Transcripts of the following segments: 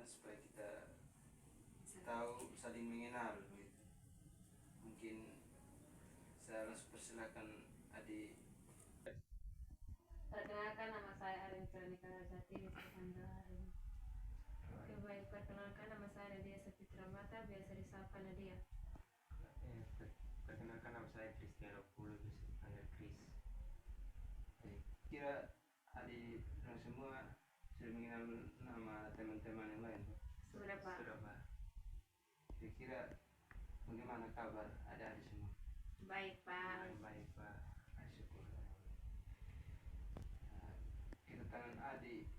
supaya kita tahu saling mengenal gitu. Mungkin saya langsung persilakan adik. Perkenalkan, nama saya Arin Veronica Jati, dipanggil Arin. Oke, baik, perkenalkan, nama saya Nadia Sapitra Mata, biasa disapa Nadia. Perkenalkan, nama saya Cristiano Pulo, bisa dipanggil Chris. Kira adik semua sudah mengenal nama teman-teman yang lain? Sudah, Pak. Sudah, Pak. Kira-kira bagaimana kabar adik-adik semua? Baik, Pak. Baik, Pak. Syukur. Kedatangan adik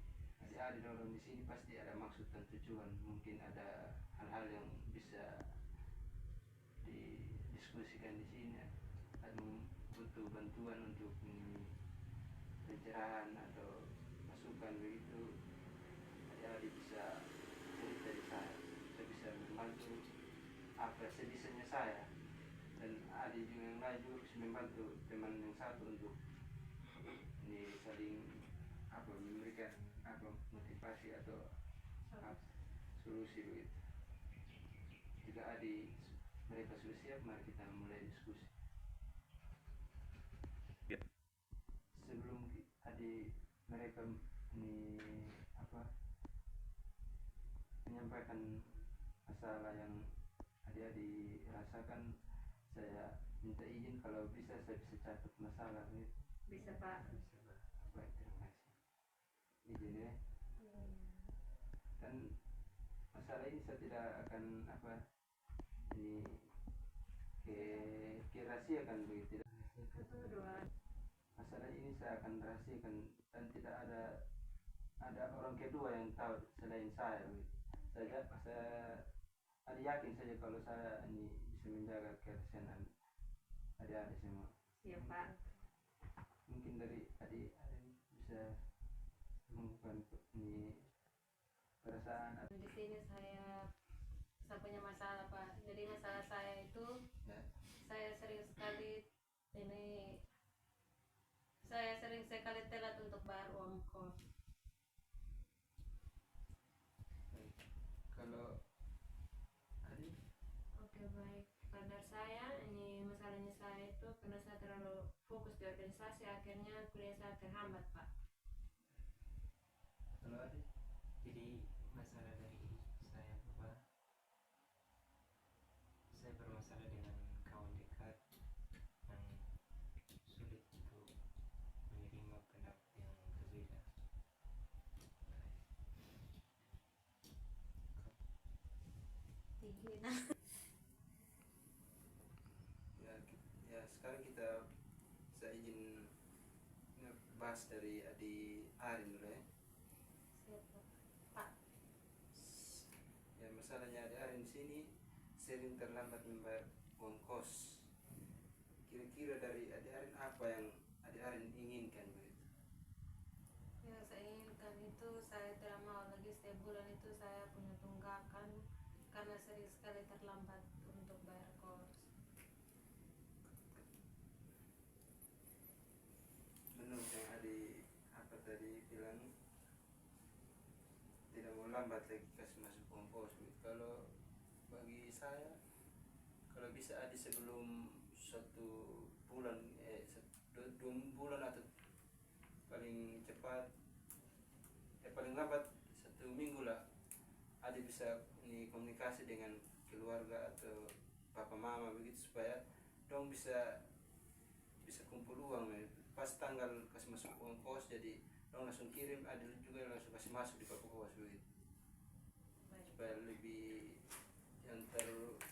orang di sini pasti ada maksud dan tujuan. Mungkin ada hal-hal yang bisa didiskusikan di sini. Ada butuh bantuan untuk pencerahan atau masukan begitu. Adik-adik bisa cerita di saya bisa membantu apa sebisanya saya, dan adik juga yang lain juga bisa membantu teman yang satu untuk ini saling memberikan motivasi atau solusi begitu. Jika adik mereka sudah siap, mari kita mulai diskusi. Sebelum adik mereka ini menyampaikan masalah yang adik-adik rasakan, saya minta izin kalau bisa saya bisa catat masalah gitu. Bisa, Pak. Bisa, Pak. Baik, terima kasih. Izin ya. Dan masalah ini saya tidak akan ini rahasiakan begitu. Masalah ini saya akan rahasiakan dan tidak ada orang kedua yang tahu selain saya begitu. Saya ada yakin saja kalau saya ini bisa menjaga kerahasiaan adik-adik semua. Siap, Pak. Mungkin dari adik bisa mengungkapkan ini perasaan. Di sini saya punya masalah, Pak. Jadi masalah saya itu saya sering sekali telat untuk bayar uang kos. Kalau adik? Oke, baik. Karena masalahnya saya itu karena saya terlalu fokus di organisasi, akhirnya kuliah saya terhambat, Pak. Kalau adik? Jadi masalah dari saya, Bapak, saya bermasalah dengan kawan dekat yang sulit untuk menerima pendapat yang berbeda. Ya, sekarang saya izin bahas dari adik Arin dulu ya. Siap, Pak. Ya, masalahnya adik Arin di sini sering terlambat membayar uang kos. Kira-kira dari adik Arin apa yang adik Arin inginkan begitu? Ya, saya inginkan itu saya tidak mau lagi setiap bulan itu saya punya tunggakan karena sering sekali terlambat untuk bayar kos. Menurut yang adik tadi bilang tidak mau lambat lagi kasih masuk uang kos. Kalau bagi saya, kalau bisa adik sebelum 1 bulan, 2 bulan atau paling cepat, paling lambat 1 minggu lah, adik bisa ini komunikasi dengan keluarga atau papa mama begitu supaya dong bisa kumpul uang pas tanggal kasih masuk uang kos, jadi dong langsung kirim, adik juga langsung kasih masuk di papa kos begitu. Supaya lebih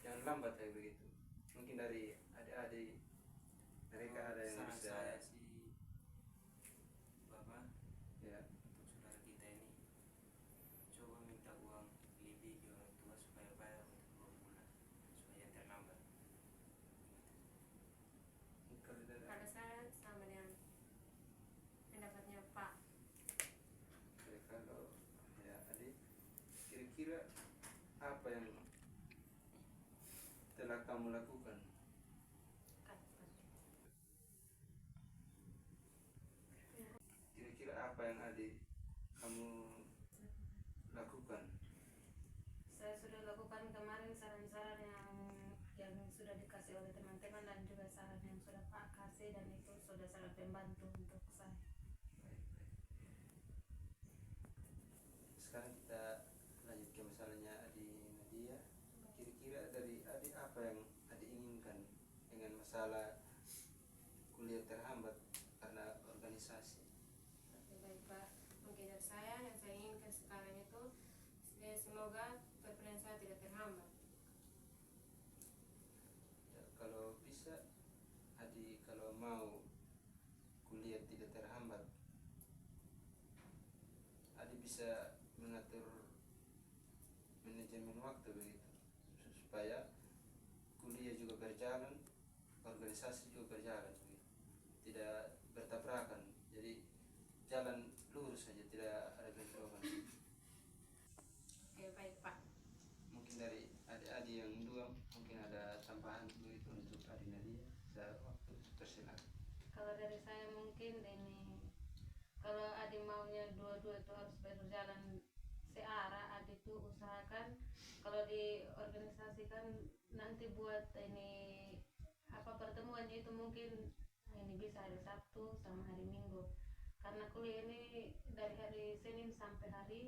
jangan lambat kayak begitu. Mungkin dari adik-adik mereka ada yang Saran bisa. saya sih, Bapak, Ya, untuk saudara kita ini coba minta uang lebih di orang tua supaya bayar untuk 2 bulan supaya terlambat. Pada saya sama dengan pendapatnya Pak. kalau ya adik, kira-kira apa yang telah kamu lakukan? Kira-kira apa yang adik kamu lakukan lakukan kemarin saran-saran yang sudah dikasih oleh teman-teman dan juga saran yang sudah Pak kasih, dan itu sudah sangat membantu untuk saya. Baik, baik. Sekarang kita lanjut ke masalahnya Adi Nadia. Kira-kira dari Adi apa yang Adi inginkan dengan masalah kuliah terhambat karena organisasi? Oke, baik Pak. Mungkin dari saya yang saya inginkan sekarang itu semoga perkuliahan saya tidak terhambat. Ya, kalau bisa Adi kalau mau kuliah tidak terhambat, Adi bisa mengatur manajemen waktu begitu supaya kuliah juga berjalan, organisasi juga berjalan begitu. Tidak bertabrakan, jadi jalan lurus saja, tidak ada bentrokan. Oke, baik Pak. Mungkin dari adik-adik yang dua mungkin ada tambahan begitu untuk Adi Nadia. Saya waktu persilakan. Kalau dari saya mungkin ini, kalau Adi maunya dua-dua itu harus berjalan searah, Adi itu usahakan kalau diorganisasikan nanti buat ini apa pertemuannya itu mungkin ini bisa hari Sabtu sama hari Minggu, karena kuliah ini dari hari Senin sampai hari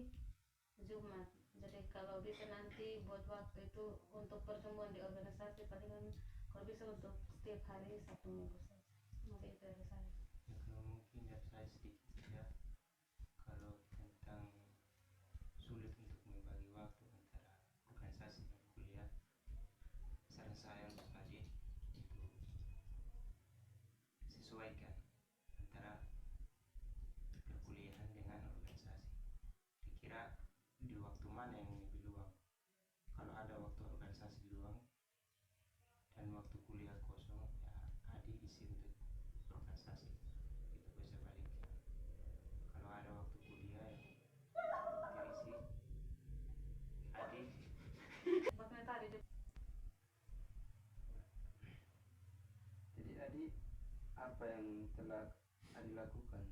Jumat. Jadi kalau bisa nanti buat waktu itu untuk pertemuan di organisasi palingan kalau bisa untuk setiap hari Sabtu Minggu saja. Mungkin itu dari saya. Ya, kalau mungkin dari saya sedikit saja, kalau tentang sulit untuk membagi waktu antara organisasi dan kuliah, saran saya untuk adik itu sesuaikan antara perkuliahan dengan organisasi. Kira-kira di waktu mana yang lebih luang? Kalau ada waktu organisasi luang dan waktu kuliah kosong, ya adik isi untuk organisasi, itu bisa balikkan. Kalau ada waktu kuliah yang terisi, adik Makanya tadi Jadi Adi apa yang telah Adi lakukan?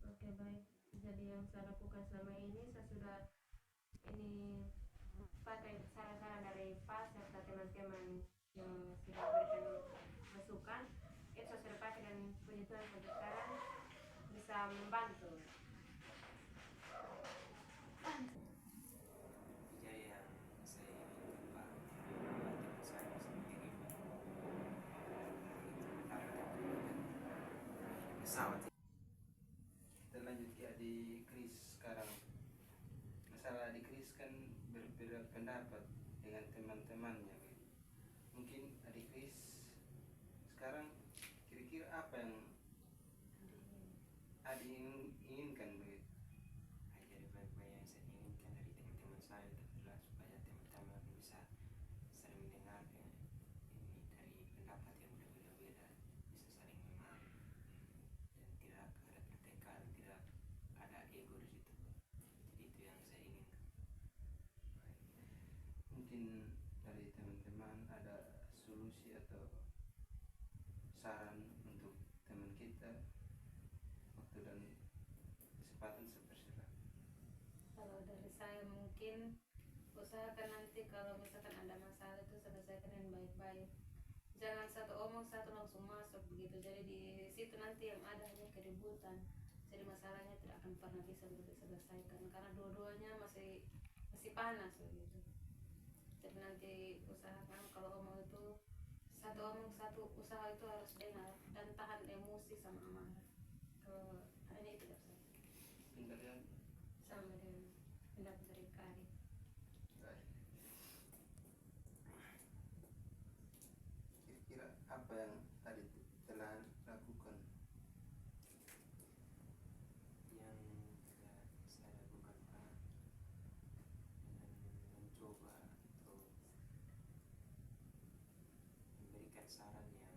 oke, baik. Jadi yang saya lakukan selama ini saya sudah ini pakai saran-saran dari Pak serta teman-teman yang sudah berikan masukan, itu saya sudah pakai dan puji Tuhan sampai sekarang bisa membantu. jadi yang saya ingin Pak, teman saya sendiri pesawat. Kita lanjut ke Adi Kris sekarang. Masalah Adi Kris kan berbeda pendapat dengan teman-temannya begitu. Mungkin Adi Kris sekarang kira-kira apa yang Adi inginkan begitu? Jadi baik-baik yang saya inginkan dari teman-teman saya itu adalah supaya teman-teman bisa saling mendengar ini dari pendapat yang berbeda-beda, bisa saling memahami dan tidak ada pertikaian, tidak ada ego di situ. Jadi itu yang saya inginkan. Mungkin dari teman-teman ada solusi atau saran untuk teman kita, waktu dan kesempatan sepersilakan. Kalau dari saya mungkin usahakan nanti kalau misalkan ada masalah itu selesaikan dengan baik-baik. Jangan satu omong satu langsung masuk begitu. Jadi di situ nanti yang ada hanya keributan. Jadi masalahnya tidak akan pernah bisa diselesaikan karena dua-duanya masih panas begitu. Jadi nanti usahakan kalau omong itu satu omong satu usaha itu harus dengar dan tahan emosi sama amarah. Kalau hanya itu dari saya. Tinggalkan Sama dengan pendapat dari Kari. baik. Kira-kira apa yang tadi telah lakukan? Yang telah saya lakukan Pak, dengan mencoba untuk memberikan saran yang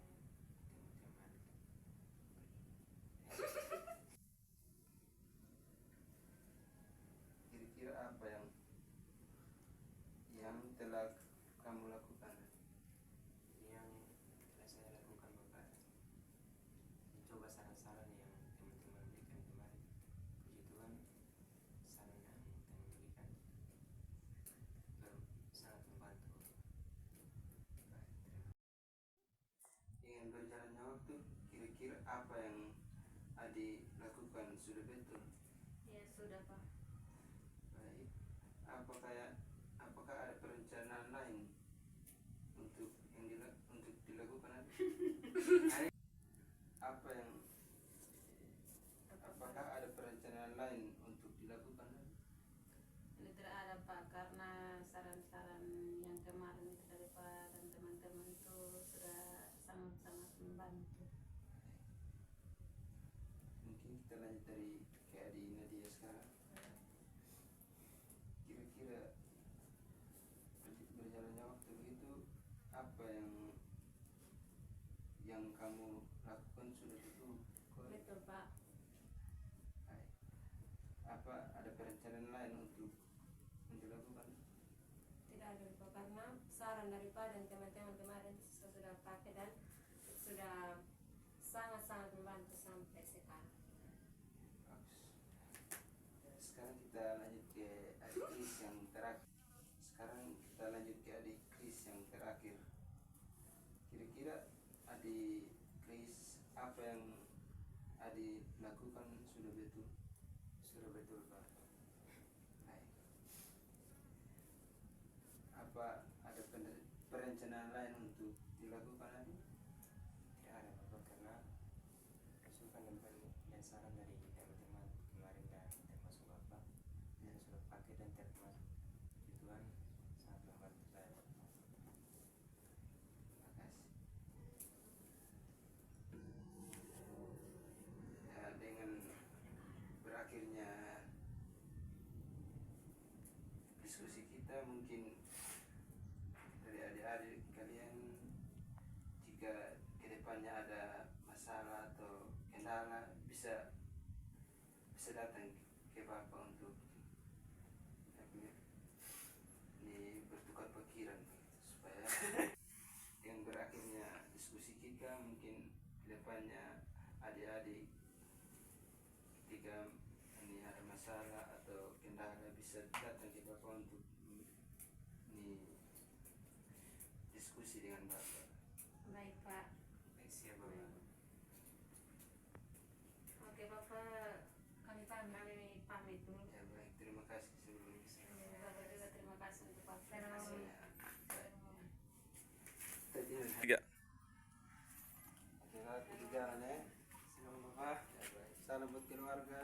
teman-teman Kira-kira apa yang telah kamu lakukan? yang telah saya lakukan apa yang Adi lakukan sudah betul? Ya sudah Pak. Baik. Apakah ada perencanaan lain untuk untuk dilakukan Adi? Apa yang apakah ada perencanaan lain untuk dilakukan Adi? Ini tidak ada Pak, karena saran-saran yang kemarin itu dari Pak dan teman-teman itu sudah sangat-sangat membantu. Mungkin kita lanjut dari ke Adi Nadia sekarang. Kira-kira berjalannya waktu begitu, apa yang kamu lakukan sudah betul? Betul Pak. Baik. Apa ada perencanaan lain untuk dilakukan? Tidak ada Pak, karena saran dari Pak dan teman-teman kemarin saya sudah pakai dan sudah sangat-sangat membantu sampai sekarang. Bagus. Sekarang kita lanjut ke adik Kris yang terakhir. Kira-kira adik Kris, apa yang adik lakukan sudah betul? Sudah betul Pak. Baik. Apa ada perencanaan lain untuk dilakukan adik? Tidak ada Bapak, karena masukan dan saran dari teman-teman kemarin dan termasuk Bapak saya sudah pakai dan termasuk Tuhan sangat membantu saya Bapak. Terima kasih. Ya, dengan berakhirnya diskusi kita, mungkin dari adik-adik kalian, jika kedepannya ada masalah atau kendala, bisa datang ke Bapak untuk ini bertukar pikiran supaya dengan berakhirnya diskusi kita, mungkin kedepannya adik-adik ketika ini ada masalah atau kendala bisa datang ke Bapak untuk ini diskusi dengan Bapak. Baik Pak. Baik, siap Bapak. Oke Bapak, kami pamit dulu. Ya baik, terima kasih sebelumnya. Bapak juga terima kasih untuk Bapak. Tiga. Oke, kita jalan ya. Salam Bapak. Ya baik. Salam buat keluarga.